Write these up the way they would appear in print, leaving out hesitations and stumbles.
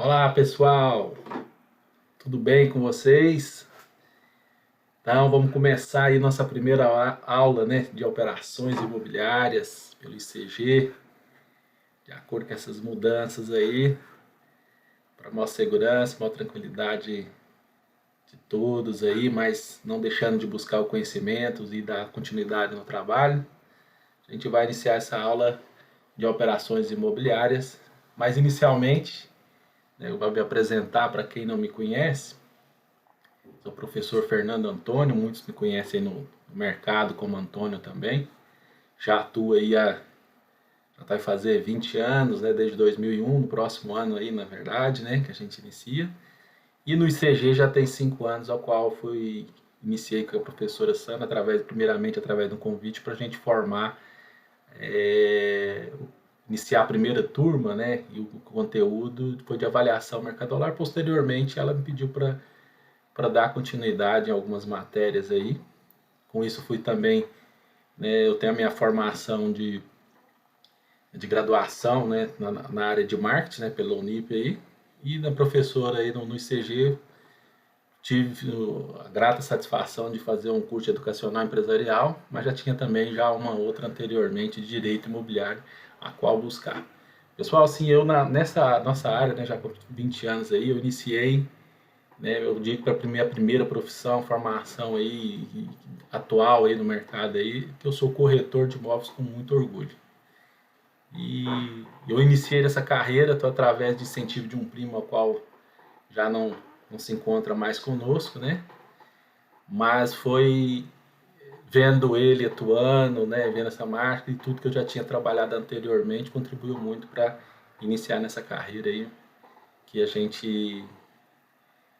Olá pessoal, tudo bem com vocês? Então vamos começar aí nossa primeira aula, né, de operações imobiliárias pelo ICG, de acordo com essas mudanças aí, para maior segurança, maior tranquilidade de todos aí, mas não deixando de buscar o conhecimento e dar continuidade no trabalho. A gente vai iniciar essa aula de operações imobiliárias, mas inicialmente, né, eu vou me apresentar para quem não me conhece. Sou o professor Fernando Antônio, muitos me conhecem no mercado como Antônio também. Já atuo aí já vai fazer 20 anos, né, desde 2001, no próximo ano aí, na verdade, né, que a gente inicia. E no ICG já tem 5 anos, ao qual iniciei com a professora Sandra, primeiramente através de um convite para a gente formar, é, iniciar a primeira turma, né, e o conteúdo foi de avaliação mercadolar. Posteriormente, ela me pediu para dar continuidade em algumas matérias aí. Com isso fui também, né, eu tenho a minha formação de graduação, né, na área de marketing, né, pela Unip aí, e da professora aí no ICG tive a grata satisfação de fazer um curso educacional empresarial, mas já tinha também já uma outra anteriormente de direito imobiliário, a qual buscar. Pessoal, assim, nessa nossa área, né, já com 20 anos aí, eu iniciei, né, eu digo para a minha primeira profissão, formação aí atual aí no mercado aí, que eu sou corretor de imóveis com muito orgulho. E eu iniciei essa carreira através de incentivo de um primo, ao qual já não se encontra mais conosco, né? Mas foi vendo ele atuando, né, vendo essa marca e tudo que eu já tinha trabalhado anteriormente, contribuiu muito para iniciar nessa carreira aí, que a gente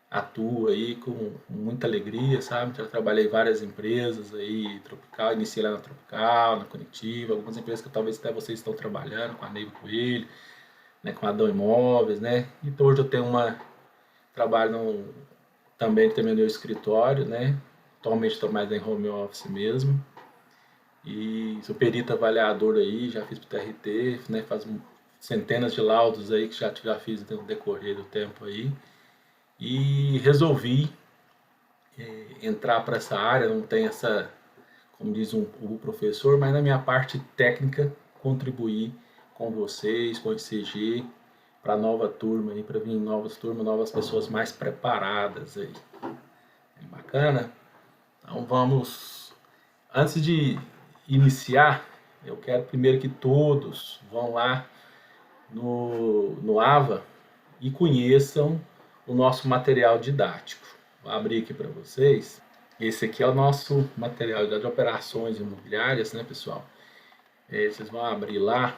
atua aí com muita alegria, sabe? Já trabalhei em várias empresas aí, Tropical, iniciei lá na Tropical, na Conectiva, algumas empresas que talvez até vocês estão trabalhando, com a Neiva Coelho, né, com a Adão Imóveis, né? Então hoje eu tenho trabalho também tem meu escritório, né? Atualmente estou mais em home office mesmo. E sou perito avaliador aí, já fiz pro TRT, né? Faz centenas de laudos aí que já fiz no decorrer do tempo aí. E resolvi entrar para essa área, não tem essa, como diz o professor, mas na minha parte técnica contribuir com vocês, com o ICG, para a nova turma aí, para vir novas turmas, novas pessoas mais preparadas aí. É bacana? Então vamos, antes de iniciar, eu quero primeiro que todos vão lá no AVA e conheçam o nosso material didático. Vou abrir aqui para vocês. Esse aqui é o nosso material de operações imobiliárias, né, pessoal? Vocês vão abrir lá.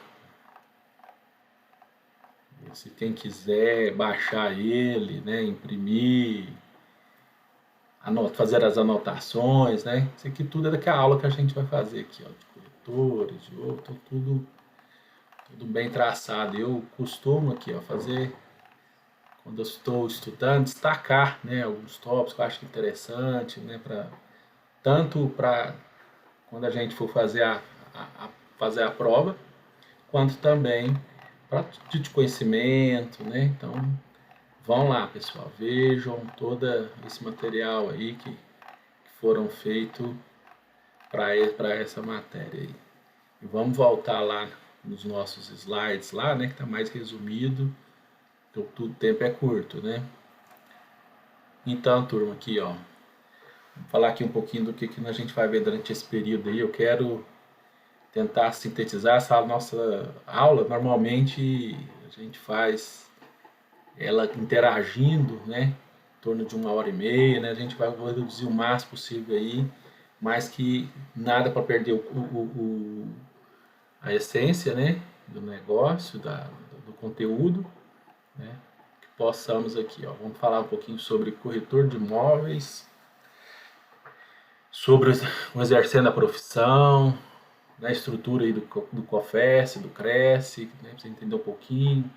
Se quem quiser baixar ele, né, imprimir, fazer as anotações, né? Isso aqui tudo é daquela aula que a gente vai fazer aqui, ó, de corretores, de outro, tudo bem traçado. Eu costumo aqui, ó, fazer quando eu estou estudando, destacar, né, alguns tópicos que eu acho interessante, né, tanto para quando a gente for fazer a prova, quanto também para de conhecimento, né? Então, vão lá, pessoal, vejam todo esse material aí que foram feitos para essa matéria aí. E vamos voltar lá nos nossos slides lá, né, que está mais resumido, porque o tempo é curto, né? Então, turma, aqui, ó, vou falar aqui um pouquinho do que a gente vai ver durante esse período aí. Eu quero tentar sintetizar essa nossa aula. Normalmente a gente faz ela interagindo, né, em torno de 1 hora e meia, né? A gente vai reduzir o máximo possível aí, mas que nada para perder a essência, né, do negócio, do conteúdo, né? Que possamos aqui, ó, vamos falar um pouquinho sobre corretor de imóveis, sobre o exercendo a profissão, na estrutura aí do COFES, do CRECE, né, para você entender um pouquinho.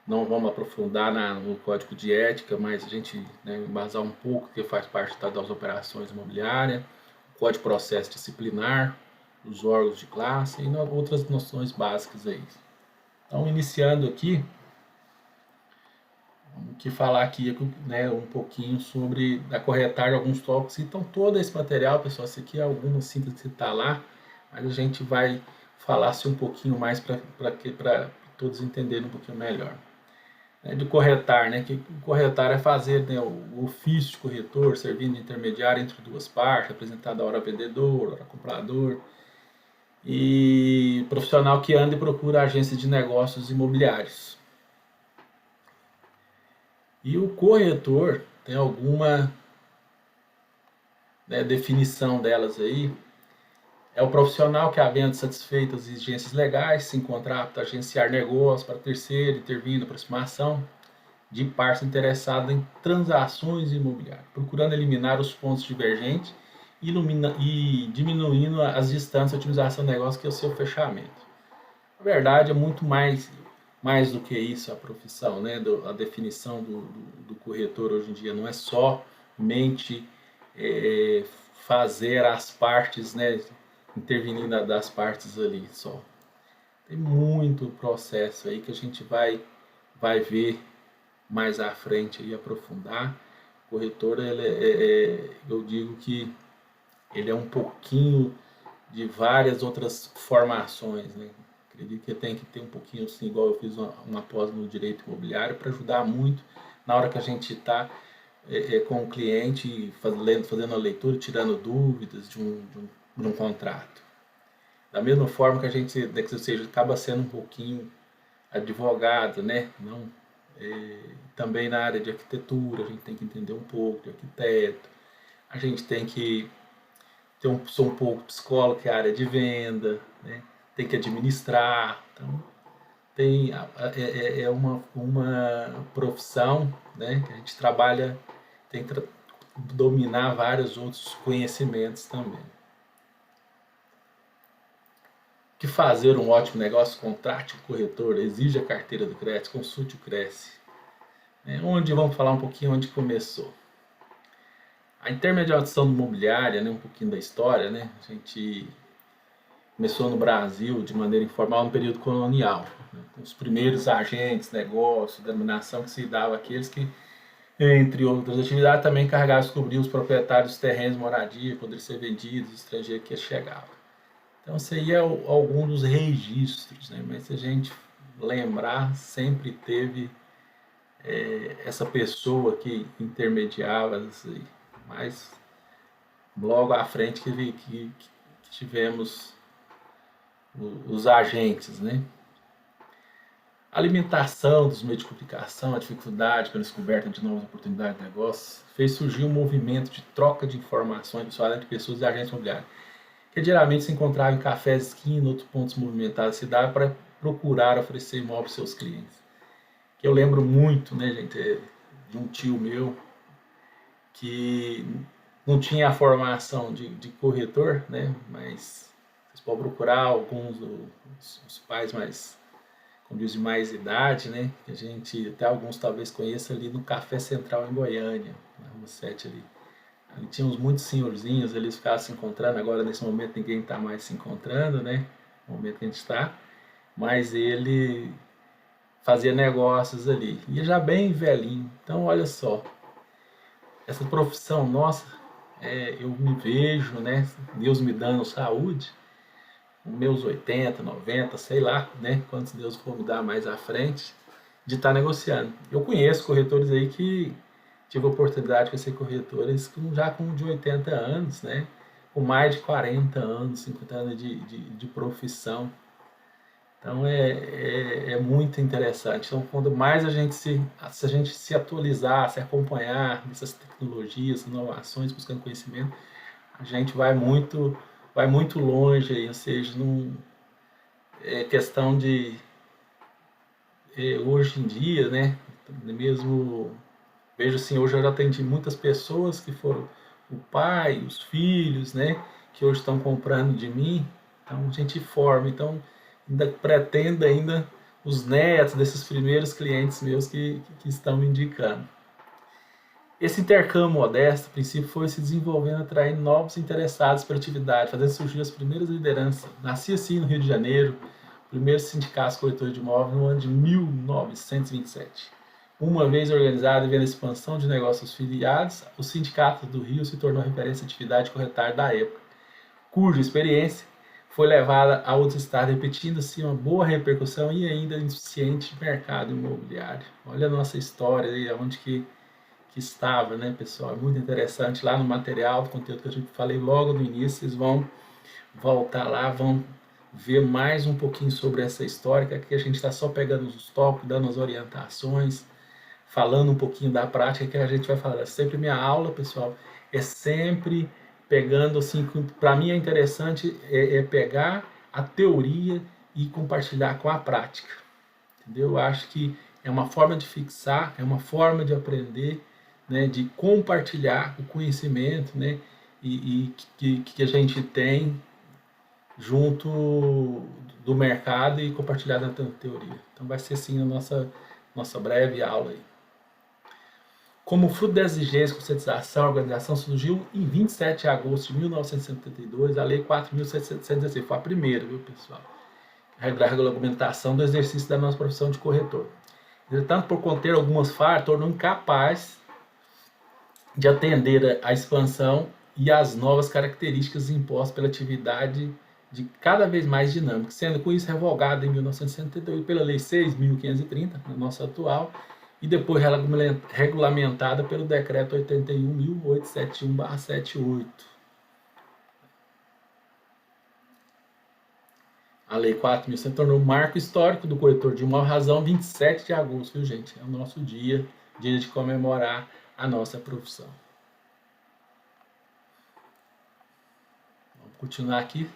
Não vamos aprofundar no código de ética, mas a gente, né, embasar um pouco que faz parte das operações imobiliárias, o código de processo disciplinar, os órgãos de classe e outras noções básicas aí. Então, iniciando aqui, que falar aqui, né, um pouquinho sobre a corretagem, alguns tópicos. Então, todo esse material, pessoal, esse aqui é alguma síntese que está lá, mas a gente vai falar assim, um pouquinho mais para todos entenderem um pouquinho melhor. De corretar, né? Que corretar é fazer, né, o ofício de corretor, servindo de intermediário entre duas partes, apresentado a hora vendedor, a hora comprador, e profissional que anda e procura agências de negócios imobiliários. E o corretor tem alguma, né, definição delas aí. É o profissional que, havendo satisfeito as exigências legais, se encontra apto a agenciar negócios para terceiro, intervindo aproximação de partes interessadas em transações imobiliárias, procurando eliminar os pontos divergentes e diminuindo as distâncias de otimização do negócio, que é o seu fechamento. Na verdade, é muito mais do que isso a profissão, né? A definição do corretor hoje em dia não é somente fazer as partes, né? Intervenir das partes ali só. Tem muito processo aí que a gente vai ver mais à frente e aprofundar. O corretor, eu digo que ele é um pouquinho de várias outras formações, né? Acredito que tem que ter um pouquinho, assim, igual eu fiz uma pós no direito imobiliário, para ajudar muito na hora que a gente está com o cliente, fazendo a leitura, tirando dúvidas de um contrato. Da mesma forma que a gente, ou seja, acaba sendo um pouquinho advogado, né? Não, também na área de arquitetura, a gente tem que entender um pouco de arquiteto, a gente tem que sou um pouco psicólogo, que é a área de venda, né? Tem que administrar, então é uma profissão, né, que a gente trabalha, tem que dominar vários outros conhecimentos também. O que fazer um ótimo negócio? Contrate um corretor, exija a carteira do crédito, consulte o Cresce. Onde vamos falar um pouquinho onde começou. A intermediação imobiliária, né, um pouquinho da história, né, a gente começou no Brasil de maneira informal no período colonial, né, com os primeiros agentes, negócios, denominação que se dava àqueles que, entre outras atividades, também encarregavam de descobrir os proprietários dos terrenos de moradia, poderiam ser vendidos, estrangeiros que chegavam. Então, seria algum dos registros, né? Mas se a gente lembrar, sempre teve essa pessoa que intermediava, assim, mas logo à frente que tivemos os agentes, né? A limitação dos meios de comunicação, a dificuldade pela descoberta de novas oportunidades de negócio, fez surgir um movimento de troca de informações entre pessoas e agentes imobiliários, que geralmente se encontrava em cafés de esquina e outros pontos movimentados da cidade para procurar oferecer imóvel aos seus clientes. Que eu lembro muito, né, gente, de um tio meu que não tinha a formação de corretor, né, mas vocês podem procurar alguns dos pais mais, como diz, de mais idade, né, que a gente, até alguns talvez conheça, ali no Café Central em Goiânia, na Rua 7 ali. Ali tínhamos muitos senhorzinhos, eles ficavam se encontrando, agora nesse momento ninguém está mais se encontrando, né, no momento que a gente está, mas ele fazia negócios ali, e já bem velhinho. Então, olha só, essa profissão nossa, eu me vejo, né, Deus me dando saúde, com meus 80, 90, sei lá, né, quantos Deus for me dar mais à frente, de estar negociando. Eu conheço corretores aí que tive a oportunidade de ser corretores já com de 80 anos, né, com mais de 40 anos, 50 anos de profissão. Então é muito interessante. Então, quando mais a gente se a gente se atualizar, se acompanhar nessas tecnologias, inovações, buscando conhecimento, a gente vai muito longe aí, ou seja, é questão de hoje em dia, né? Mesmo vejo assim, hoje eu já atendi muitas pessoas que foram o pai, os filhos, né? Que hoje estão comprando de mim. Então a gente forma, então ainda pretendo ainda os netos desses primeiros clientes meus que estão me indicando. Esse intercâmbio modesto, a princípio, foi se desenvolvendo, atraindo novos interessados pela atividade, fazendo surgir as primeiras lideranças. Nasci assim no Rio de Janeiro, o primeiro sindicato corretor de imóveis no ano de 1927, Uma vez organizado e vendo a expansão de negócios filiados, o Sindicato do Rio se tornou referência de atividade corretária da época, cuja experiência foi levada a outros estados, repetindo-se uma boa repercussão e ainda insuficiente mercado imobiliário. Olha a nossa história aí, onde que estava, né, pessoal? É muito interessante lá no material, do conteúdo que a gente falei logo no início, vocês vão voltar lá, vão ver mais um pouquinho sobre essa história, que aqui a gente está só pegando os tópicos, dando as orientações, falando um pouquinho da prática que a gente vai falar. Sempre minha aula, pessoal, é sempre pegando, assim, para mim é interessante pegar a teoria e compartilhar com a prática, entendeu? Eu acho que é uma forma de fixar, é uma forma de aprender, né, de compartilhar o conhecimento, né, e que a gente tem junto do mercado e compartilhar na teoria. Então vai ser assim a nossa breve aula aí. Como fruto da exigência, conscientização, a organização surgiu em 27 de agosto de 1972 a Lei 4.716. Foi a primeira, viu, pessoal? A regulamentação do exercício da nossa profissão de corretor. Entretanto, por conter algumas falhas, tornou incapaz de atender a expansão e as novas características impostas pela atividade de cada vez mais dinâmica, sendo com isso revogada em 1978 pela Lei 6.530, a nossa atual, e depois regulamentada pelo Decreto 81.871/78. A Lei 4.000 se tornou marco histórico do corretor de imóvel, razão 27 de agosto, viu, gente? É o nosso dia de comemorar a nossa profissão. Vamos continuar aqui.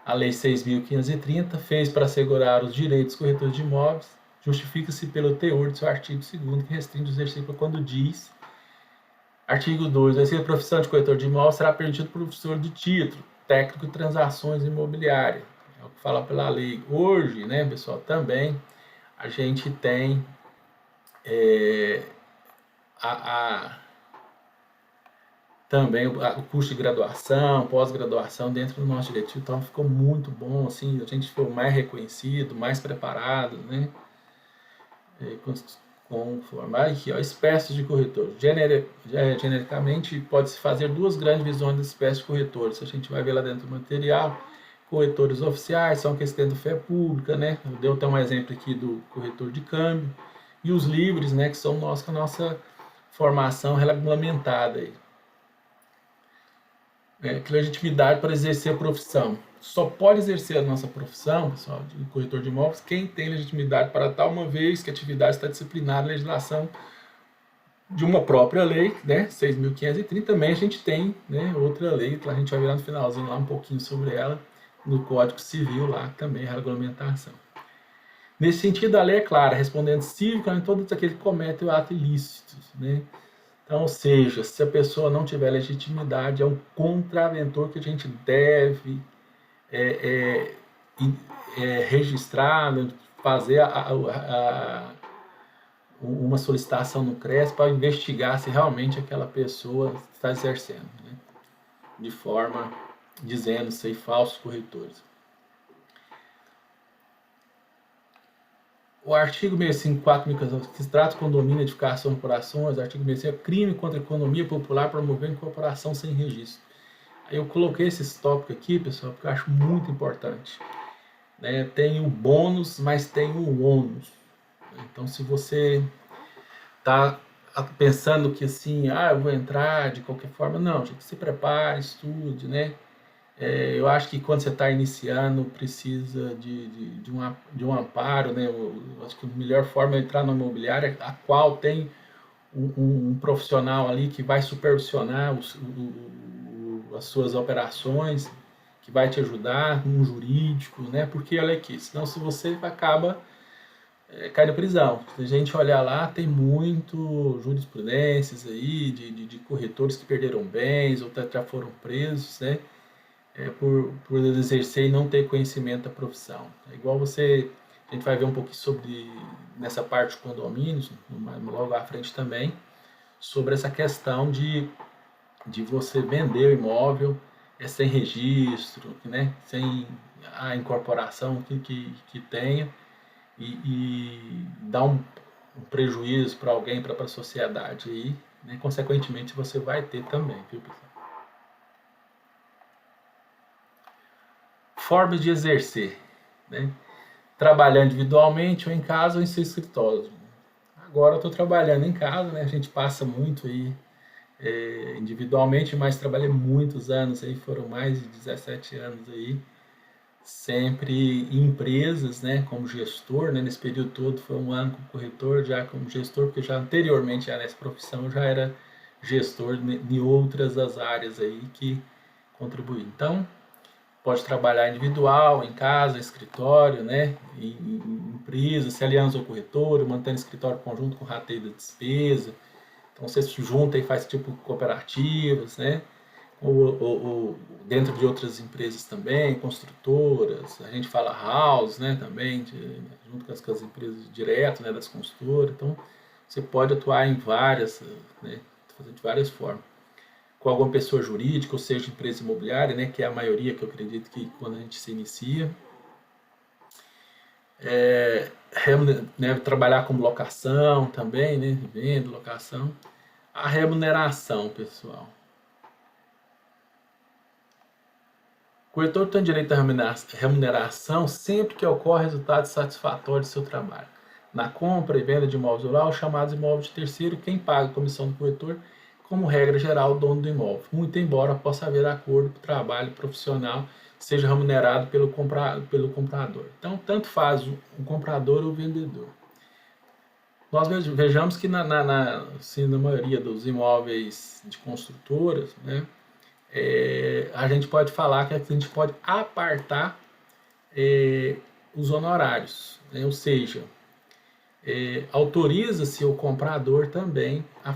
A Lei 6.530 fez para assegurar os direitos dos corretores de imóveis, justifica-se pelo teor de seu artigo 2º, que restringe o exercício quando diz, artigo 2, a profissão de corretor de imóveis será permitido por professor de título, técnico de transações imobiliárias. É o que fala pela lei. Hoje, né, pessoal, também a gente tem também o curso de graduação, pós-graduação dentro do nosso direito. Então ficou muito bom, assim, a gente ficou mais reconhecido, mais preparado, né? Conformar aqui, ó, espécies de corretores. Genericamente, pode-se fazer duas grandes visões das espécies de corretores. A gente vai ver lá dentro do material. Corretores oficiais são aqueles que têm fé pública, né? Eu dei até um exemplo aqui do corretor de câmbio. E os livres, né, que são com a nossa formação regulamentada aí. Que legitimidade para exercer a profissão. Só pode exercer a nossa profissão, pessoal, de corretor de imóveis, quem tem legitimidade para tal, uma vez que a atividade está disciplinada na legislação de uma própria lei, né, 6.530. Também a gente tem, né, outra lei, que a gente vai ver lá no finalzinho lá um pouquinho sobre ela, no Código Civil lá também, a regulamentação. Nesse sentido, a lei é clara, respondendo civicamente todos aqueles que cometem o ato ilícito, né? Então, ou seja, se a pessoa não tiver legitimidade, é um contraventor que a gente deve registrar, fazer uma solicitação no CRES para investigar se realmente aquela pessoa está exercendo, né? De forma dizendo ser falsos corretores. O artigo 65.4 que trata condomínio, edificação, corporações, artigo 65 é crime contra a economia popular promovendo incorporação sem registro. Aí eu coloquei esses tópicos aqui, pessoal, porque eu acho muito importante. Né? Tem o bônus, mas tem o ônus. Então, se você está pensando que assim, eu vou entrar de qualquer forma, não, gente, se prepare, estude, né? Eu acho que quando você está iniciando, precisa de um amparo, né? Eu acho que a melhor forma é entrar na imobiliária, a qual tem um profissional ali que vai supervisionar as suas operações, que vai te ajudar, um jurídico, né? Porque olha aqui, senão se você acaba cai na prisão. Se a gente olhar lá, tem muito jurisprudências aí de corretores que perderam bens ou já foram presos, né? Por exercer e não ter conhecimento da profissão. É igual a gente vai ver um pouquinho sobre, nessa parte de condomínios, logo à frente também, sobre essa questão de você vender o imóvel sem registro, né? Sem a incorporação que tenha, e dar um prejuízo para alguém, para a sociedade aí, né? Consequentemente você vai ter também, viu, pessoal? Formas de exercer, né? Trabalhar individualmente ou em casa ou em seu escritório. Agora eu estou trabalhando em casa, né? A gente passa muito aí individualmente, mas trabalhei muitos anos aí, foram mais de 17 anos aí, sempre em empresas, né, como gestor, né, nesse período todo foi um ano como corretor, já como gestor, porque já anteriormente já nessa profissão já era gestor de outras as áreas aí que contribuí. Então, pode trabalhar individual, em casa, escritório, né, em empresa, se aliança ao corretor, mantendo escritório conjunto com rateio da despesa. Então você se junta e faz tipo cooperativas, né? Ou dentro de outras empresas também, construtoras, a gente fala house, né, também, junto com as empresas direto, né, das construtoras. Então você pode atuar em várias, né, fazer de várias formas. Com alguma pessoa jurídica, ou seja, empresa imobiliária, né, que é a maioria que eu acredito que quando a gente se inicia. Né, trabalhar como locação também, né, venda, locação. A remuneração, pessoal. O corretor tem direito à remuneração sempre que ocorre resultado satisfatório do seu trabalho. Na compra e venda de imóveis rurais, chamados imóveis de terceiro, quem paga a comissão do corretor, como regra geral, o dono do imóvel. Muito embora possa haver acordo para o trabalho profissional seja remunerado pelo comprador. Então, tanto faz o comprador ou o vendedor. Nós vejamos que assim, na maioria dos imóveis de construtoras, né, a gente pode falar que a gente pode apartar os honorários, né? Ou seja, autoriza-se o comprador também a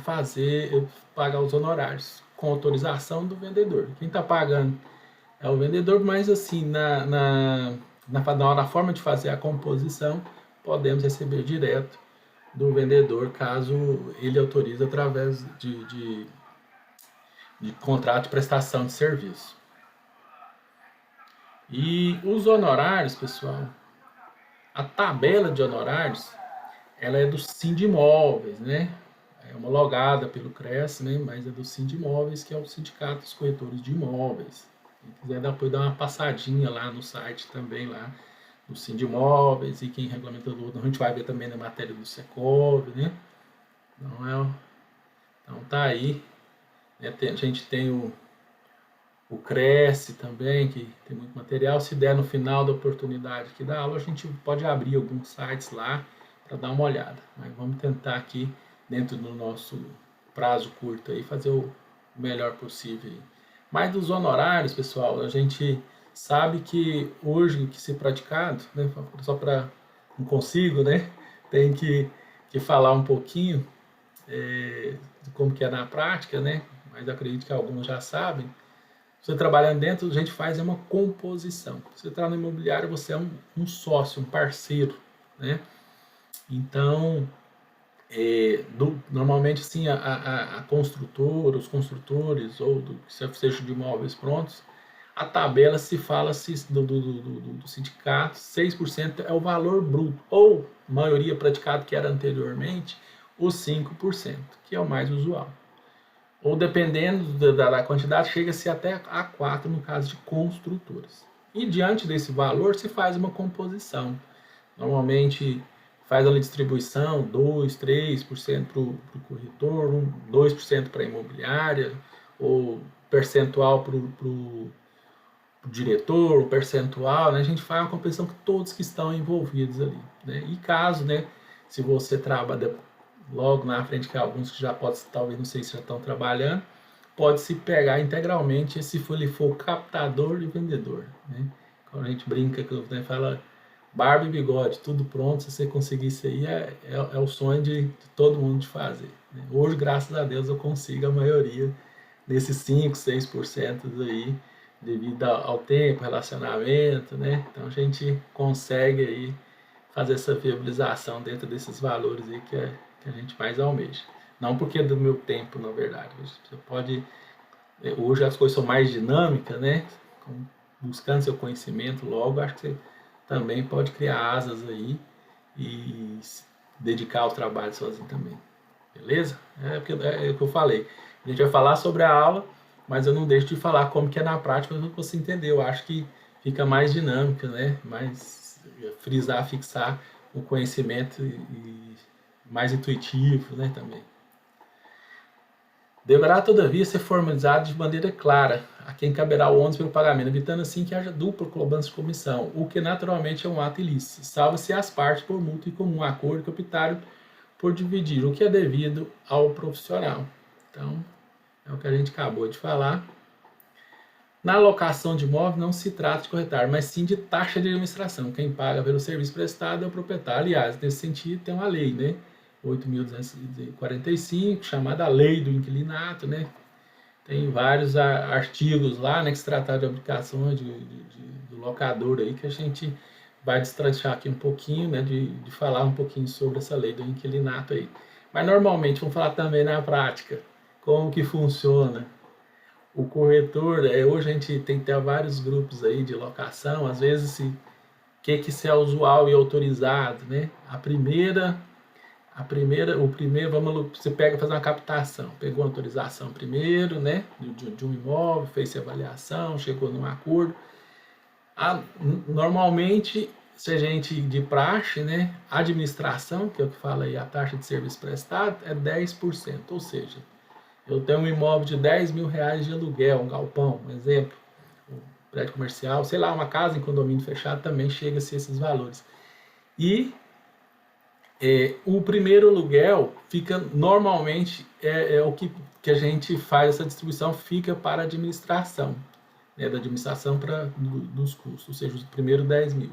pagar os honorários com autorização do vendedor. Quem está pagando é o vendedor, mas assim, na forma de fazer a composição, podemos receber direto do vendedor, caso ele autorize através de contrato de prestação de serviço. E os honorários, pessoal, a tabela de honorários, ela é do Sindimóveis, né? É homologada pelo CRES, né? Mas é do Sindimóveis, que é o Sindicato dos Corretores de Imóveis. Quem quiser depois dar uma passadinha lá no site também, lá do Sindimóveis, e quem regulamenta do outro, a gente vai ver também na matéria do Secov, né? Então tá aí, né? A gente tem o Cresce também, que tem muito material. Se der no final da oportunidade que dá aula, a gente pode abrir alguns sites lá para dar uma olhada. Mas vamos tentar aqui, dentro do nosso prazo curto, aí, fazer o melhor possível. Mas dos honorários, pessoal, a gente sabe que hoje o que se praticado, né, só para não consigo, né, tem que falar um pouquinho de como que é na prática, né, mas acredito que alguns já sabem. Você trabalhando dentro, a gente faz uma composição. Você está no imobiliário, você é um sócio, um parceiro, né? Então, normalmente, assim, a construtora, os construtores, ou seja de imóveis prontos, a tabela se fala do sindicato, 6% é o valor bruto, ou maioria praticado que era anteriormente, os 5%, que é o mais usual. Ou dependendo da quantidade, chega-se até a 4 no caso de construtoras. E diante desse valor se faz uma composição. Normalmente faz a distribuição, 2, 3% para o corretor, 2% para a imobiliária, ou percentual para o diretor, o percentual, né? A gente faz uma composição com todos que estão envolvidos ali. Né? E caso, né, se você trabalha logo na frente, que alguns que já podem, talvez, não sei se já estão trabalhando, pode-se pegar integralmente se ele for captador e vendedor. Né? Quando a gente brinca, né, fala barba e bigode, tudo pronto, se você conseguir isso aí, é o sonho de todo mundo de fazer. Né? Hoje, graças a Deus, eu consigo a maioria desses 5, 6% aí, devido ao tempo, relacionamento, né? Então a gente consegue aí fazer essa viabilização dentro desses valores aí que a gente mais almeja. Não porque é do meu tempo, na verdade. Você pode... Hoje as coisas são mais dinâmicas, né? Buscando seu conhecimento logo, acho que você também pode criar asas aí e dedicar ao trabalho sozinho também. Beleza? É o que eu falei. A gente vai falar sobre a aula, mas eu não deixo de falar como que é na prática para você entender. Eu acho que fica mais dinâmica, né? Mais frisar, fixar o conhecimento e mais intuitivo, né, também. Deverá, todavia, ser formalizado de maneira clara a quem caberá o ônus pelo pagamento, evitando assim que haja dupla cobrança de comissão, o que naturalmente é um ato ilícito, salvo se as partes, por mútuo e comum acordo, que optaram por dividir o que é devido ao profissional. Então, é o que a gente acabou de falar. Na alocação de imóvel não se trata de corretar, mas sim de taxa de administração. Quem paga pelo serviço prestado é o proprietário. Aliás, nesse sentido tem uma lei, né? 8.245, chamada Lei do Inquilinato, né? Tem vários artigos lá, né, que se trata de aplicações do locador aí, que a gente vai destranchar aqui um pouquinho, né, de falar um pouquinho sobre essa lei do inquilinato aí. Mas normalmente vamos falar também na prática, como que funciona. O corretor, hoje a gente tem que ter vários grupos aí de locação, às vezes o que se é usual e autorizado, né? O primeiro, você pega fazer uma captação, pegou a autorização primeiro, né, de um imóvel, fez a avaliação, chegou num acordo. Normalmente, se a gente de praxe, né, a administração, que é o que fala aí, a taxa de serviço prestado, é 10%, ou seja, eu tenho um imóvel de 10 mil reais de aluguel, um galpão, um exemplo, um prédio comercial, sei lá, uma casa em condomínio fechado também chega a ser esses valores. E o primeiro aluguel fica normalmente o que a gente faz, essa distribuição fica para a administração, né, da administração dos custos, ou seja, os primeiros 10 mil.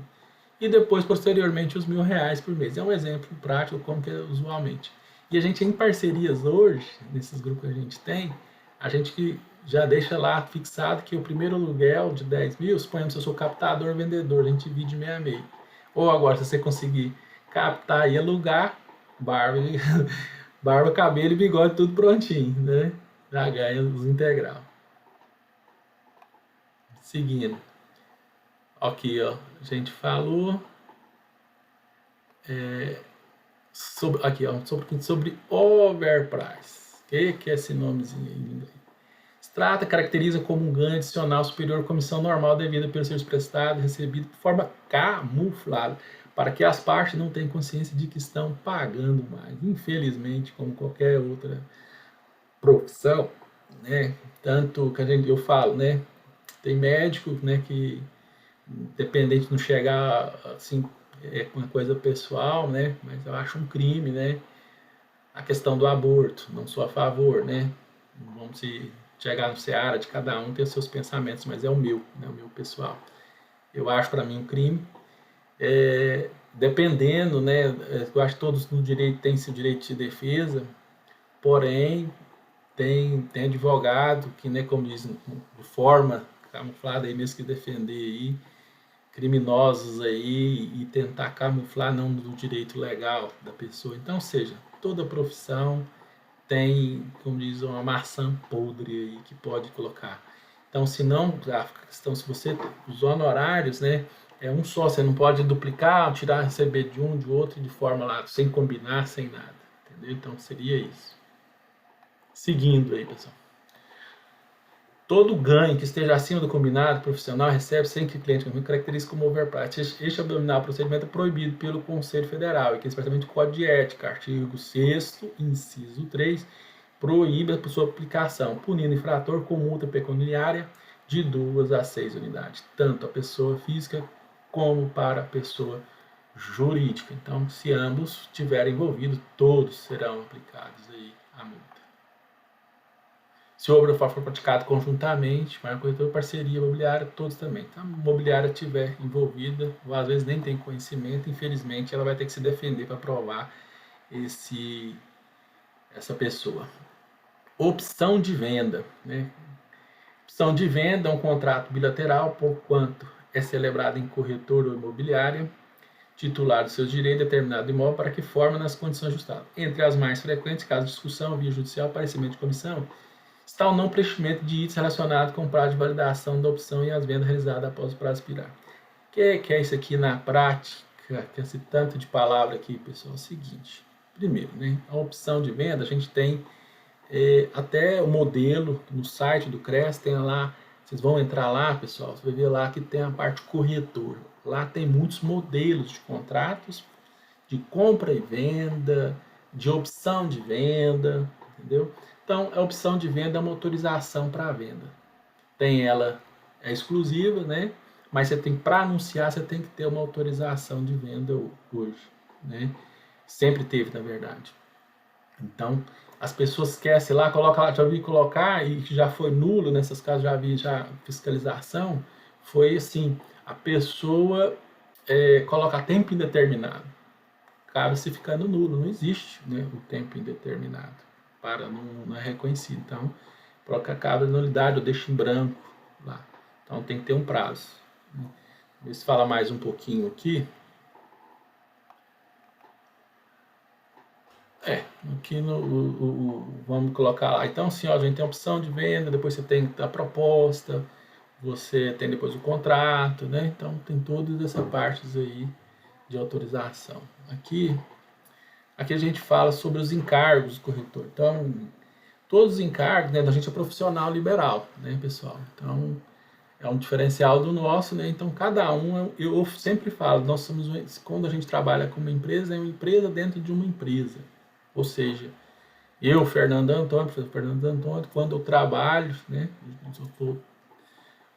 E depois, posteriormente, os R$ 1.000 por mês. É um exemplo prático como que é usualmente. E a gente, em parcerias hoje, nesses grupos que a gente tem, a gente já deixa lá fixado que o primeiro aluguel de 10 mil, suponhamos que eu sou captador, vendedor, a gente divide meio a meio. Ou agora, se você conseguir captar e alugar, barba, cabelo e bigode, tudo prontinho, né? Já ganha os integral. Seguindo. Aqui, ó, a gente falou sobre overprice. O que é esse nomezinho aí em inglês? Trata, caracteriza como um ganho adicional superior à comissão normal devida pelo serviço prestado e recebido de forma camuflada, para que as partes não tenham consciência de que estão pagando mais. Infelizmente, como qualquer outra profissão, né? Tanto que eu falo, né? Tem médico, né, que dependente de não chegar assim, é uma coisa pessoal, né? Mas eu acho um crime, né? A questão do aborto, não sou a favor, né? Vamos se chegar no seara de cada um tem os seus pensamentos, mas é o meu, né? O meu pessoal. Eu acho para mim um crime. Dependendo, né? Eu acho que todos no direito têm seu direito de defesa, porém tem advogado que, né, como diz, de forma camuflada aí mesmo que defender aí criminosos aí e tentar camuflar não do direito legal da pessoa. Então, seja, toda profissão tem, como diz, uma maçã podre aí que pode colocar. Então, se não, a questão, se você, os honorários, né, é um só, você não pode duplicar, tirar, receber de um, de outro, de forma lá, sem combinar, sem nada, entendeu? Então, seria isso. Seguindo aí, pessoal. Todo ganho que esteja acima do combinado profissional recebe sem que o cliente caracterize como overprice. Este abdominal procedimento é proibido pelo Conselho Federal, e que especialmente o Código de Ética, artigo 6º, inciso 3, proíbe a sua aplicação, punindo o infrator com multa pecuniária de 2 a 6 unidades, tanto a pessoa física como para a pessoa jurídica. Então, se ambos estiverem envolvidos, todos serão aplicados aí a multa. Se o obra for praticado conjuntamente, para a corretora, parceria imobiliária, todos também. Então, a imobiliária estiver envolvida, ou às vezes nem tem conhecimento, infelizmente ela vai ter que se defender para provar essa pessoa. Opção de venda, né? Opção de venda é um contrato bilateral, porquanto é celebrado em corretora ou imobiliária, titular dos seus direitos determinado imóvel para que forma nas condições ajustadas. Entre as mais frequentes, caso de discussão, via judicial, parecimento de comissão, está o não preenchimento de itens relacionado com o prazo de validação da opção e as vendas realizadas após o prazo expirar. O que é isso aqui na prática? que esse tanto de palavra aqui, pessoal, é o seguinte. Primeiro, né, a opção de venda, a gente tem até o modelo no site do CRES, tem lá, vocês vão entrar lá, pessoal, você vai ver lá que tem a parte corretor. Lá tem muitos modelos de contratos, de compra e venda, de opção de venda, entendeu? Então, a opção de venda é uma autorização para a venda. Tem ela, é exclusiva, né? Mas você tem, para anunciar, você tem que ter uma autorização de venda hoje, né? Sempre teve, na verdade. Então, as pessoas esquecem lá, coloca lá, já vi colocar e que já foi nulo nessas casas, já vi já fiscalização, foi assim, a pessoa coloca tempo indeterminado. Acaba se ficando nulo, não existe, né, o tempo indeterminado, não é reconhecido. Então, acaba a nulidade, eu deixo em branco lá. Então tem que ter um prazo. Vamos falar mais um pouquinho aqui. Aqui vamos colocar lá. Então, assim, ó, a gente tem a opção de venda, depois você tem a proposta, você tem depois o contrato, né? Então tem todas essas partes aí de autorização. Aqui a gente fala sobre os encargos do corretor. Então, todos os encargos, né, da gente é profissional liberal, né, pessoal? Então, é um diferencial do nosso, né? Então, cada um, eu sempre falo, nós somos, quando a gente trabalha com uma empresa, é uma empresa dentro de uma empresa. Ou seja, eu, Fernando Antônio, quando eu trabalho, né,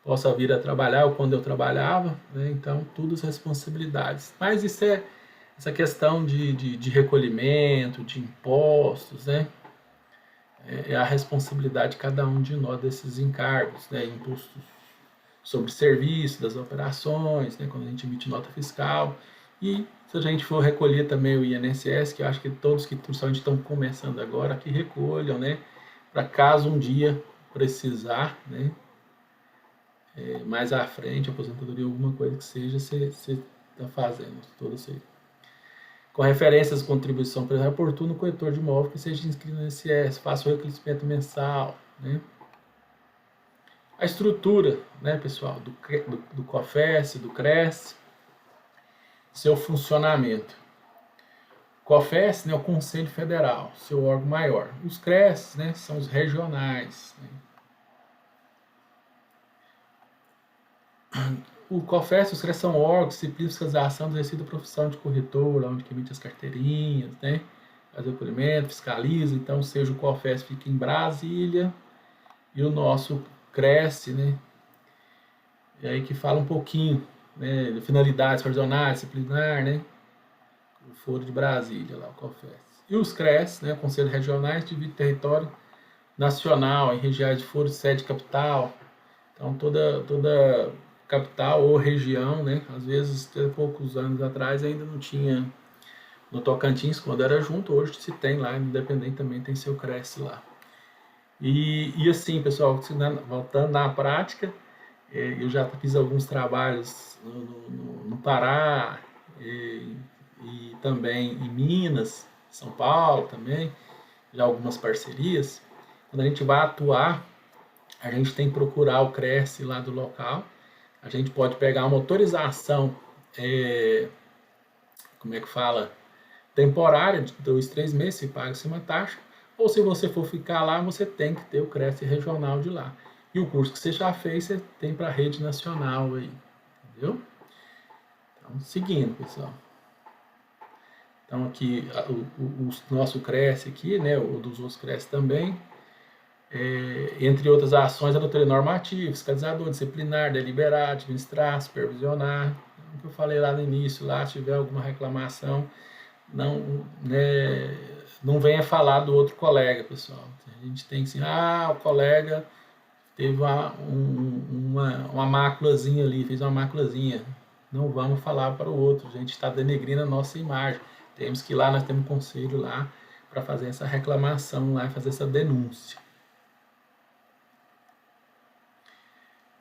posso vir a trabalhar, ou quando eu trabalhava, né, então, todas as responsabilidades. Mas isso essa questão de recolhimento, de impostos, né, é a responsabilidade de cada um de nós desses encargos, né, impostos sobre serviço, das operações, né, quando a gente emite nota fiscal. E se a gente for recolher também o INSS, que eu acho que todos que principalmente estão começando agora, que recolham, né, para caso um dia precisar, né, mais à frente, aposentadoria, alguma coisa que seja, você está fazendo tudo isso aí. Com referências de contribuição oportuna, o corretor de imóvel que seja inscrito no INSS, faça o reconhecimento mensal, né. A estrutura, né, pessoal, do COFES, do CRES, seu funcionamento. O COFES, né, é o Conselho Federal, seu órgão maior. Os CRES, né, são os regionais. Né. O COFES e os CRES são órgãos disciplina de fiscalização do exercício da profissão de corretor, onde que emite as carteirinhas, né, faz o recolhimento, fiscaliza. Então, seja o COFES fica em Brasília e o nosso CRES, né, e aí que fala um pouquinho, né, de finalidades supervisionais, disciplinar, né, o Foro de Brasília, lá o COFES. E os CRES, né, Conselhos Regionais, divide território nacional em regiões de foro de sede capital. Então, toda capital ou região, né, às vezes, até poucos anos atrás, ainda não tinha no Tocantins, quando era junto, hoje se tem lá, independente também tem seu CRES lá. E assim, pessoal, voltando na prática, eu já fiz alguns trabalhos no Pará e também em Minas, São Paulo também, já algumas parcerias. Quando a gente vai atuar, a gente tem que procurar o CRES lá do local. A gente pode pegar uma autorização, como é que fala, temporária, de 2, 3 meses, se paga-se uma taxa. Ou se você for ficar lá, você tem que ter o CRES regional de lá. E o curso que você já fez, você tem para a rede nacional aí, entendeu? Então, seguindo, pessoal. Então, aqui, o nosso CRES aqui, né, o dos outros CRES também, entre outras ações, a doutrina normativa, fiscalizador, disciplinar, deliberar, administrar, supervisionar. O que eu falei lá no início, lá, se tiver alguma reclamação, não venha falar do outro colega, pessoal. A gente tem que assim, o colega teve uma máculazinha ali, fez uma máculazinha. Não vamos falar para o outro, a gente está denegrindo a nossa imagem. Temos que ir lá, nós temos um conselho lá para fazer essa reclamação lá, fazer essa denúncia.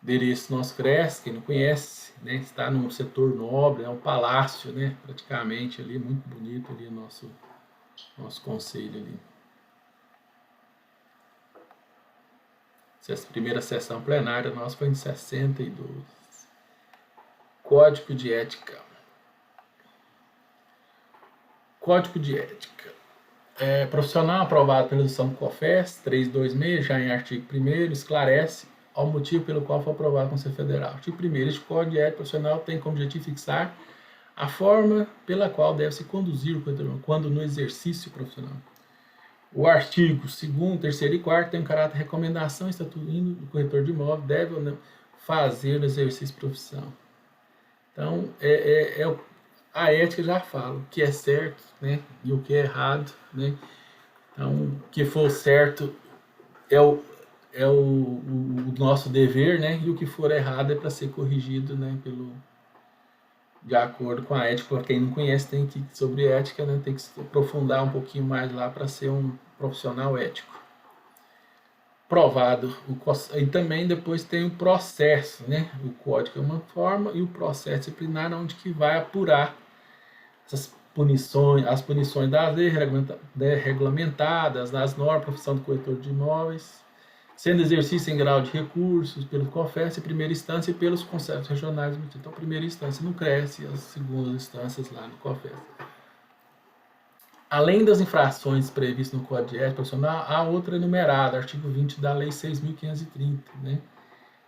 Endereço nosso CRES, quem não conhece, né, está no setor nobre, é um palácio, né, praticamente ali, muito bonito ali nosso conselho ali. Essa primeira sessão plenária nossa foi em 62. Código de ética. Código de ética. Profissional aprovado pela legislação do COFES 326, já em artigo 1º, esclarece ao motivo pelo qual foi aprovado o Conselho Federal. Artigo 1º, este Código de ética profissional tem como objetivo fixar a forma pela qual deve se conduzir o corretor quando no exercício profissional. O artigo 2º, 3º e 4º tem um caráter de recomendação estatuindo o corretor de imóvel deve ou não fazer o exercício de profissão. Então, a ética já fala o que é certo, né, e o que é errado, né? Então, o que for certo é o nosso dever, né? E o que for errado é para ser corrigido, né, de acordo com a ética. Para quem não conhece, tem que sobre ética, né, tem que se aprofundar um pouquinho mais lá para ser um profissional ético. Provado. E também depois tem o processo, né? O código é uma forma e o processo disciplinar onde que vai apurar essas punições, as punições das leis regulamentadas, nas normas, profissão do corretor de imóveis, sendo exercício em grau de recursos pelo COFES, em primeira instância, e pelos conselhos regionais. Então, primeira instância no CRES e as segundas instâncias lá no COFES. Além das infrações previstas no Código de Ética Profissional, há outra enumerada, artigo 20 da Lei 6.530, né?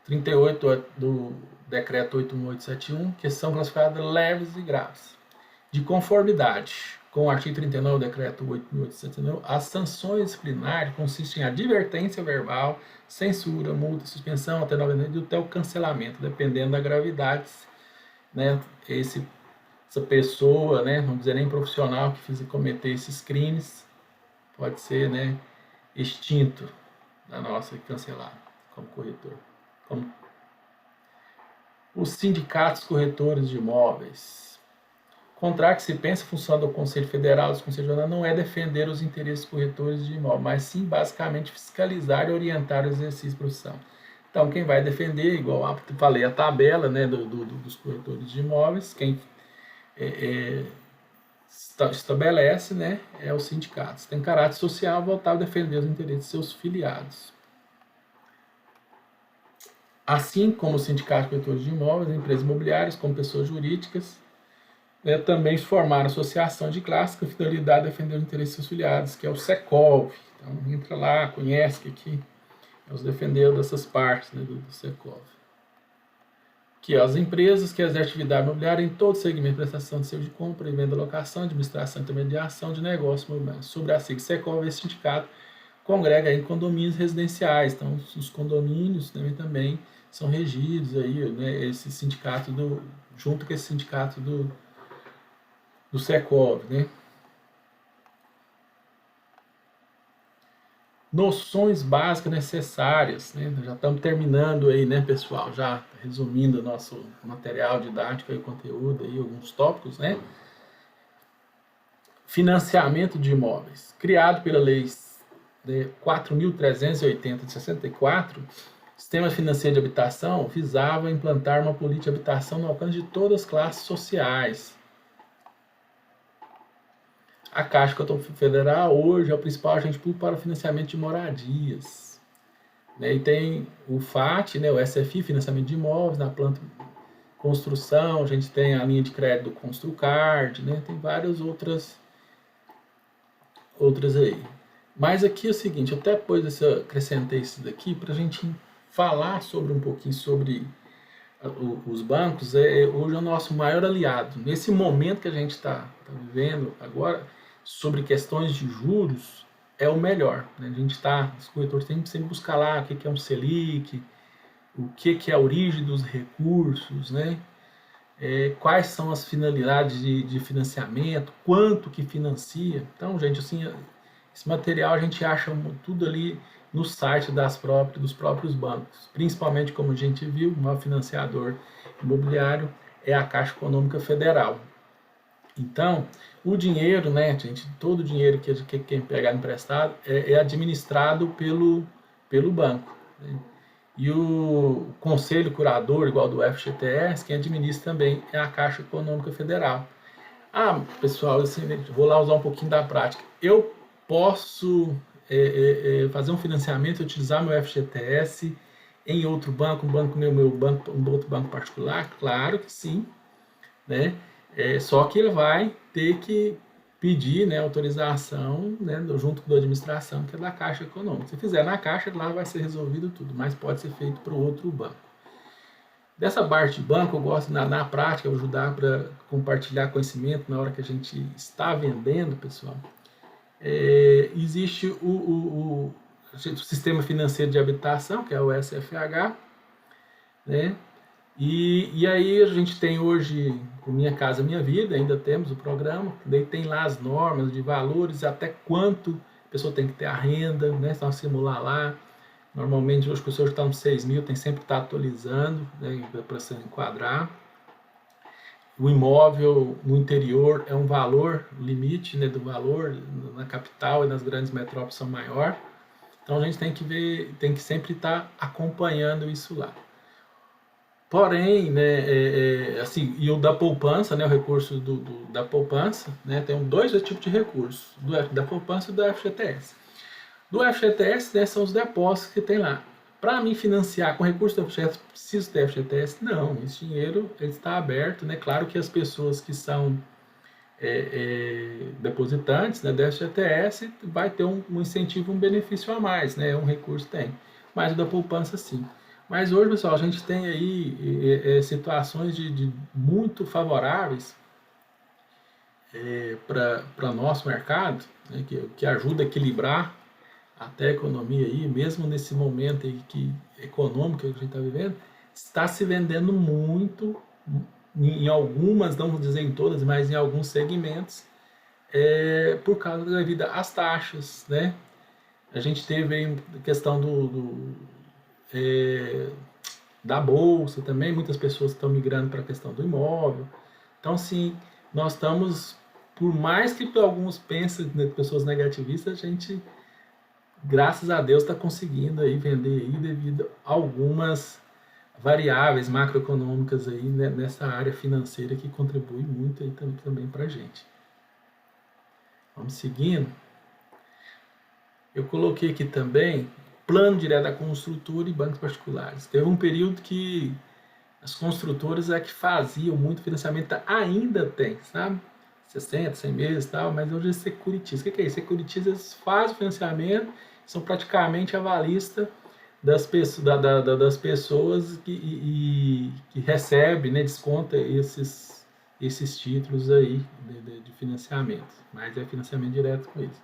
38 do Decreto 8.871, que são classificadas leves e graves. De conformidade com o artigo 39 do Decreto 8.871, as sanções disciplinares consistem em advertência verbal, censura, multa, suspensão, até 90 dias, até o cancelamento, dependendo da gravidade, né? Essa pessoa, né, não dizer nem profissional que cometer esses crimes, pode ser, né, extinto da nossa e cancelado como corretor. Os sindicatos corretores de imóveis. O contrário que se pensa, a função do Conselho Federal, dos Conselhos Regionais, não é defender os interesses corretores de imóveis, mas sim, basicamente, fiscalizar e orientar o exercício de profissão. Então, quem vai defender, igual eu falei, a tabela, né, dos corretores de imóveis, quem estabelece, né, é os sindicatos. Tem caráter social voltado a defender os interesses de seus filiados. Assim como os sindicatos corretores de imóveis, empresas imobiliárias, como pessoas jurídicas, também formaram associação de classe com a finalidade de defender os interesses dos seus filiados, que é o SECOV. Então, entra lá, conhece que aqui é os defendedores dessas partes, né, do SECOV. Que as empresas que exercem atividade imobiliária em todo segmento de prestação de serviço de compra e venda, locação, administração e intermediação de negócios imobiliários. Sobre a sigla SECOV, esse sindicato congrega em condomínios residenciais. Então, os condomínios também são regidos aí, né, esse sindicato junto com esse sindicato do SECOV, né? Noções básicas necessárias, né? Já estamos terminando aí, né, pessoal? Já resumindo o nosso material didático e conteúdo aí, alguns tópicos, né? Financiamento de imóveis. Criado pela Lei 4.380 de 64, o Sistema Financeiro de Habitação visava implantar uma política de habitação no alcance de todas as classes sociais. A Caixa Econômica Federal hoje é o principal agente público para o financiamento de moradias. Né? E tem o FAT, né, o SFI, financiamento de imóveis, na planta construção, a gente tem a linha de crédito do Construcard, né? Tem várias outras aí. Mas aqui é o seguinte, até depois eu acrescentei isso daqui para a gente falar um pouquinho sobre os bancos. Hoje é o nosso maior aliado. Nesse momento que a gente está vivendo agora, sobre questões de juros, é o melhor. Né? Os corretores têm que sempre buscar lá o que é um Selic, o que é a origem dos recursos, né? Quais são as finalidades de financiamento, quanto que financia. Então, gente, assim, esse material a gente acha tudo ali no site dos próprios bancos. Principalmente, como a gente viu, o maior financiador imobiliário é a Caixa Econômica Federal. Então, o dinheiro, né, gente, todo o dinheiro que quem pegar emprestado é administrado pelo banco. Né? E o conselho curador, igual do FGTS, quem administra também é a Caixa Econômica Federal. Pessoal, assim, vou lá usar um pouquinho da prática. Eu posso fazer um financiamento e utilizar meu FGTS em outro banco, um outro banco particular? Claro que sim, né? Só que ele vai ter que pedir, né, autorização, né, junto com a administração, que é da Caixa Econômica. Se fizer na Caixa, lá vai ser resolvido tudo, mas pode ser feito para o outro banco. Dessa parte de banco, eu gosto, na prática, ajudar para compartilhar conhecimento na hora que a gente está vendendo, pessoal. Existe o Sistema Financeiro de Habitação, que é o SFH, né? E aí a gente tem hoje o Minha Casa Minha Vida, ainda temos o programa, daí tem lá as normas de valores, até quanto a pessoa tem que ter a renda, né? Então simular lá. Normalmente hoje as pessoas estão com 6 mil, tem sempre que estar atualizando, né, para se enquadrar. O imóvel no interior é um valor, o limite, né, do valor na capital e nas grandes metrópoles são maior. Então a gente tem que ver, tem que sempre estar acompanhando isso lá. Porém, né, assim, e o da poupança, né, o recurso da poupança, né, tem dois tipos de recursos, da poupança e do FGTS. Do FGTS, né, são os depósitos que tem lá. Para mim financiar com recurso do FGTS, preciso ter FGTS? Não, esse dinheiro ele está aberto, né? Claro que as pessoas que são depositantes, né, do FGTS vai ter um incentivo, um benefício a mais, né? Um recurso tem, mas o da poupança sim. Mas hoje, pessoal, a gente tem aí situações de muito favoráveis para o nosso mercado, né, que ajuda a equilibrar até a economia aí, mesmo nesse momento aí econômico que a gente está vivendo, está se vendendo muito em algumas, não vou dizer em todas, mas em alguns segmentos, por causa devido às taxas, né? A gente teve aí a questão da bolsa também, muitas pessoas estão migrando para a questão do imóvel. Então, sim, nós estamos, por mais que alguns pensem, né, pessoas negativistas, a gente, graças a Deus, está conseguindo aí vender aí devido a algumas variáveis macroeconômicas aí, né, nessa área financeira que contribui muito aí também para a gente. Vamos seguindo. Eu coloquei aqui também plano direto da construtora e bancos particulares. Teve um período que as construtoras é que faziam muito financiamento, ainda tem, sabe? 60, 100 meses e tal, mas hoje é securitistas. O que é isso? Securitistas fazem o financiamento, são praticamente avalista das pessoas que recebem, né, desconta esses títulos aí de financiamento, mas é financiamento direto com eles.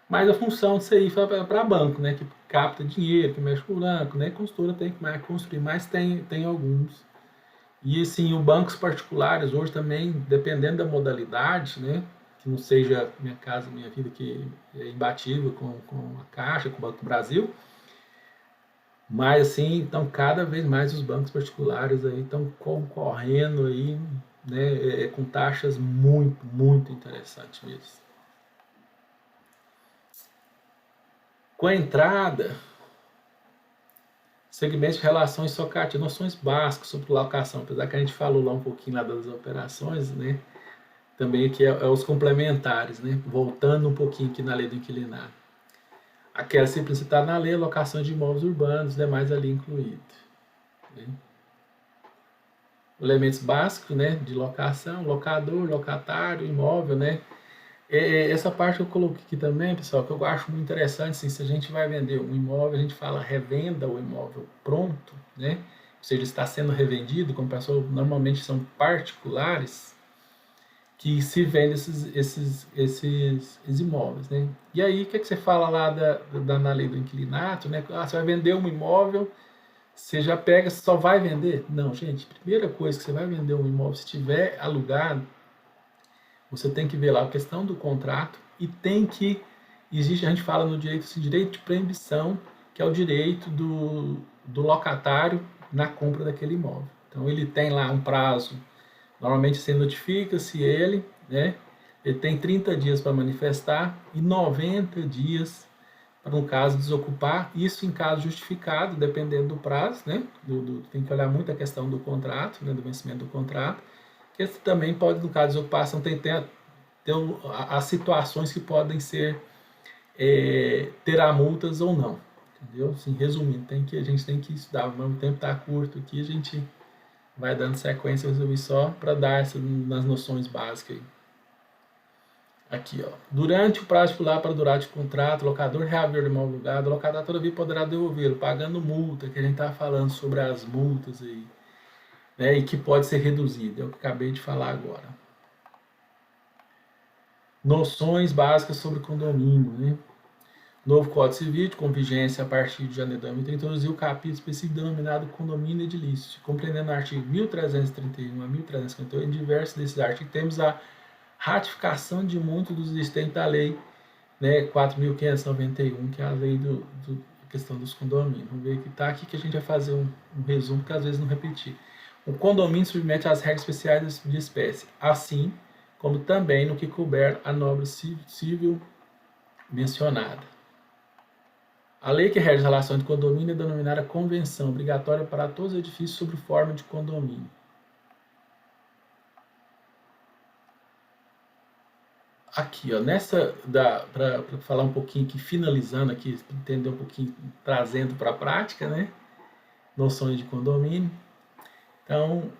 Mas a função disso aí foi para banco, né, que capta dinheiro, que mexe com o banco, né, a consultora tem que construir, mas tem alguns. E assim, os bancos particulares hoje também, dependendo da modalidade, né, que não seja Minha Casa Minha Vida, que é imbatível com a Caixa, com o Banco do Brasil, mas assim, então cada vez mais os bancos particulares aí estão concorrendo aí, né, com taxas muito, muito interessantes mesmo. Com a entrada, segmentos de relações socativas, noções básicas sobre locação, apesar que a gente falou lá um pouquinho lá das operações, né, também aqui os complementares, né, voltando um pouquinho aqui na lei do inquilinato. Aquela simplicidade na lei, locação de imóveis urbanos, demais ali incluído. Né? Elementos básicos, né, de locação, locador, locatário, imóvel, né. Essa parte eu coloquei aqui também, pessoal, que eu acho muito interessante, assim, se a gente vai vender um imóvel, a gente fala revenda o imóvel pronto, né, ou seja, está sendo revendido, como pessoal, normalmente são particulares, que se vende esses imóveis, né. E aí, o que você fala lá na lei do inquilinato, né, você vai vender um imóvel, você já pega, você só vai vender? Não, gente, primeira coisa que você vai vender um imóvel, se tiver alugado, você tem que ver lá a questão do contrato e tem que, existe, a gente fala no direito, esse direito de proibição, que é o direito do locatário na compra daquele imóvel. Então ele tem lá um prazo, normalmente você notifica-se ele, né? Ele tem 30 dias para manifestar e 90 dias para, no caso, desocupar, isso em caso justificado, dependendo do prazo, né? Tem que olhar muito a questão do contrato, né? Do vencimento do contrato, que também pode, no caso de desocupação, tem as situações que podem ser, terá multas ou não, entendeu? Assim, resumindo, a gente tem que estudar, o tempo está curto aqui, a gente vai dando sequência, eu resolvi só para dar nas noções básicas aí. Aqui, ó. Durante o prazo estipulado para durante o contrato, o locador reaver o imóvel alugado, o locador todavia poderá devolvê-lo, pagando multa, que a gente estava falando sobre as multas aí, né? E que pode ser reduzida, é o que acabei de falar agora. Noções básicas sobre condomínio, né? Novo Código Civil, com vigência a partir de janeiro de 2030, introduziu o capítulo específico denominado condomínio edilício, compreendendo o artigo 1331 a 1358. Em diversos desses artigos temos a ratificação de muitos dos existentes da lei, né, 4.591, que é a lei questão dos condomínios. Vamos ver que está aqui que a gente vai fazer um resumo, porque às vezes não repetir. O condomínio submete às regras especiais de espécie, assim como também no que couber a norma civil mencionada. A lei que rege as relações de condomínio é denominada convenção, obrigatória para todos os edifícios sob forma de condomínio. Aqui, ó, para falar um pouquinho aqui, finalizando aqui, entender um pouquinho, trazendo para a prática, né? Noções de condomínio. Então,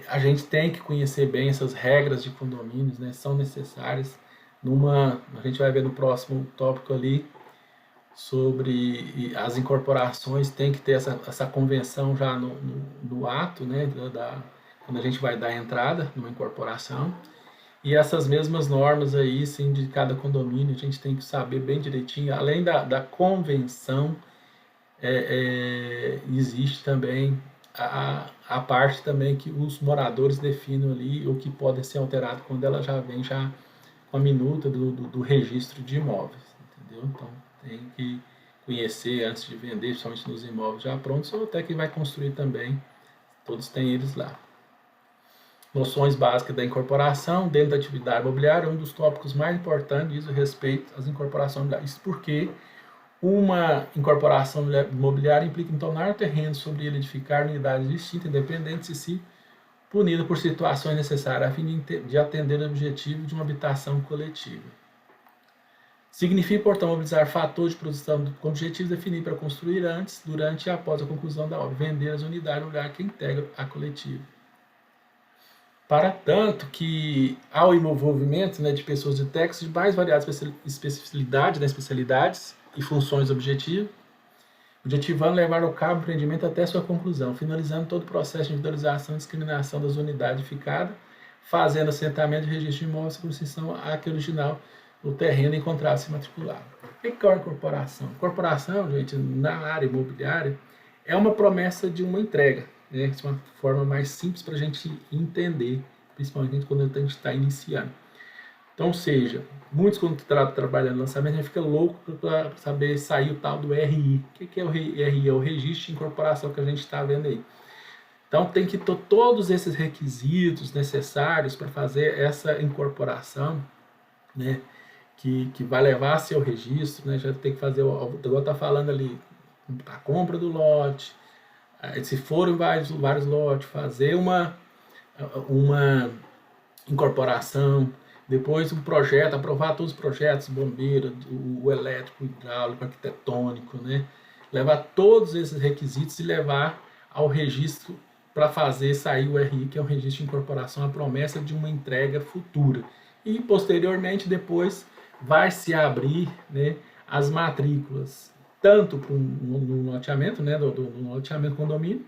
a gente tem que conhecer bem essas regras de condomínios, né? São necessárias. A gente vai ver no próximo tópico ali sobre as incorporações, tem que ter essa convenção já no ato, né? Quando a gente vai dar entrada numa incorporação. E essas mesmas normas aí, sim, de cada condomínio, a gente tem que saber bem direitinho. Além da convenção, existe também a parte também que os moradores definem ali, ou que podem ser alterados quando ela já vem já com a minuta do registro de imóveis, entendeu? Então, tem que conhecer antes de vender, principalmente nos imóveis já prontos, ou até quem vai construir também, todos têm eles lá. Noções básicas da incorporação dentro da atividade imobiliária, um dos tópicos mais importantes diz respeito às incorporações imobiliárias. Isso porque uma incorporação imobiliária implica em tornar o terreno sobre ele edificar unidades distintas, independentes de si, punida por situações necessárias a fim de atender o objetivo de uma habitação coletiva. Significa, portanto, mobilizar fatores de produção com objetivo definido para construir antes, durante e após a conclusão da obra, vender as unidades no lugar que integra a coletiva. Para tanto que ao envolvimento, né, de pessoas de técnicos de mais variadas especificidades, né, especialidades e funções objetivando levar ao cabo o empreendimento até sua conclusão, finalizando todo o processo de individualização e discriminação das unidades edificadas, fazendo assentamento de registro de imóveis com exceção àquele original no terreno encontrado-se matriculado. O que é uma incorporação? Incorporação, gente, na área imobiliária, é uma promessa de uma entrega, né? De uma forma mais simples para a gente entender, principalmente quando a gente está iniciando. Então, seja, muitos quando trabalham no lançamento, a gente fica louco para saber sair o tal do RI. O que é o RI? É o registro de incorporação que a gente está vendo aí. Então, tem que ter todos esses requisitos necessários para fazer essa incorporação, né? Que vai levar a seu registro, né? Já tem que fazer, igual está falando ali, a compra do lote, se forem vários lotes, fazer uma incorporação, depois um projeto, aprovar todos os projetos, bombeiro, o elétrico, o hidráulico, o arquitetônico, né? Levar todos esses requisitos e levar ao registro para fazer sair o RI, que é o registro de incorporação, a promessa de uma entrega futura. E posteriormente, depois, vai se abrir, né, as matrículas, tanto no loteamento, né, no loteamento condomínio,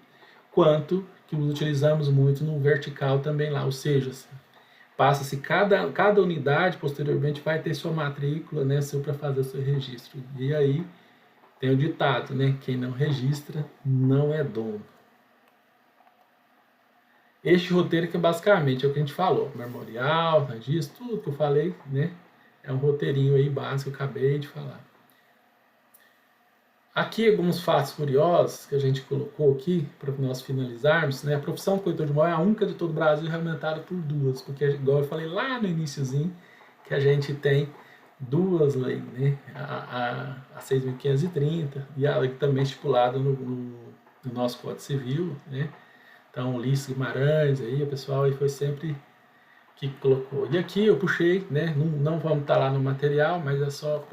quanto que utilizamos muito no vertical também lá, ou seja, passa-se cada unidade, posteriormente vai ter sua matrícula, né, para fazer o seu registro. E aí tem o ditado, né, quem não registra não é dono. Este roteiro que basicamente é o que a gente falou, memorial, registro, tudo que eu falei, né, é um roteirinho aí básico que eu acabei de falar. Aqui alguns fatos curiosos que a gente colocou aqui para nós finalizarmos, né? A profissão de corretor de imóvel é a única de todo o Brasil reglamentada por duas, porque igual eu falei lá no iniciozinho, que a gente tem duas leis, né? A 6.530 e a lei também estipulada no nosso Código Civil, né? Então, Ulisses Guimarães, aí, o pessoal aí foi sempre que colocou. E aqui eu puxei, né? Não vamos estar lá no material, mas é só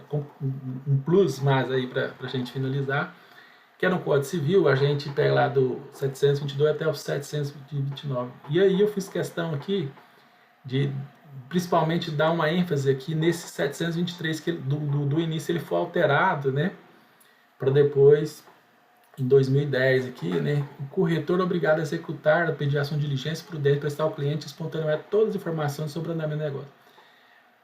um plus mais aí para a gente finalizar, que é no Código Civil, a gente pega lá do 722 até o 729. E aí eu fiz questão aqui de principalmente dar uma ênfase aqui nesse 723 que do início ele foi alterado, né, para depois, em 2010 aqui, né, o corretor é obrigado a executar a mediação de diligência prudente, prestar ao cliente espontaneamente todas as informações sobre o andamento do negócio.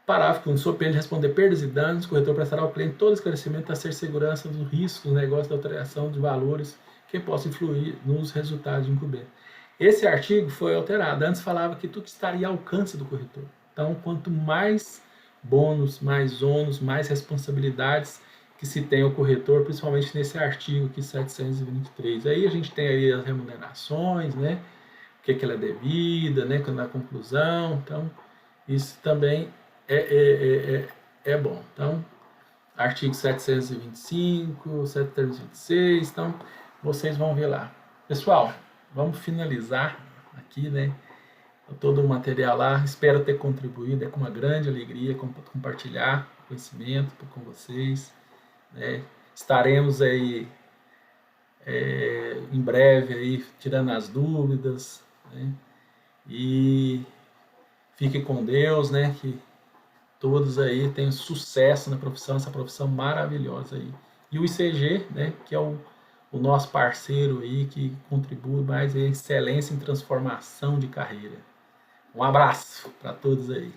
Parágrafo 1. Sob pena de responder perdas e danos, o corretor prestará ao cliente todo esclarecimento a ser segurança dos riscos do negócio da alteração de valores que possa influir nos resultados de encobrimento. Esse artigo foi alterado. Antes falava que tudo estaria ao alcance do corretor. Então, quanto mais bônus, mais ônus, mais responsabilidades que se tem ao corretor, principalmente nesse artigo aqui 723. Aí a gente tem aí as remunerações, né? O que ela é devida, né? Na conclusão. Então, isso também é bom. Então, artigo 725, 726, então vocês vão ver lá. Pessoal, vamos finalizar aqui, né? Todo o material lá. Espero ter contribuído, é com uma grande alegria compartilhar conhecimento com vocês, né? Estaremos aí em breve aí tirando as dúvidas, né? E fiquem com Deus, né? Que todos aí tenham sucesso na profissão, essa profissão maravilhosa aí. E o ICG, né, que é o nosso parceiro aí, que contribui mais em excelência em transformação de carreira. Um abraço para todos aí.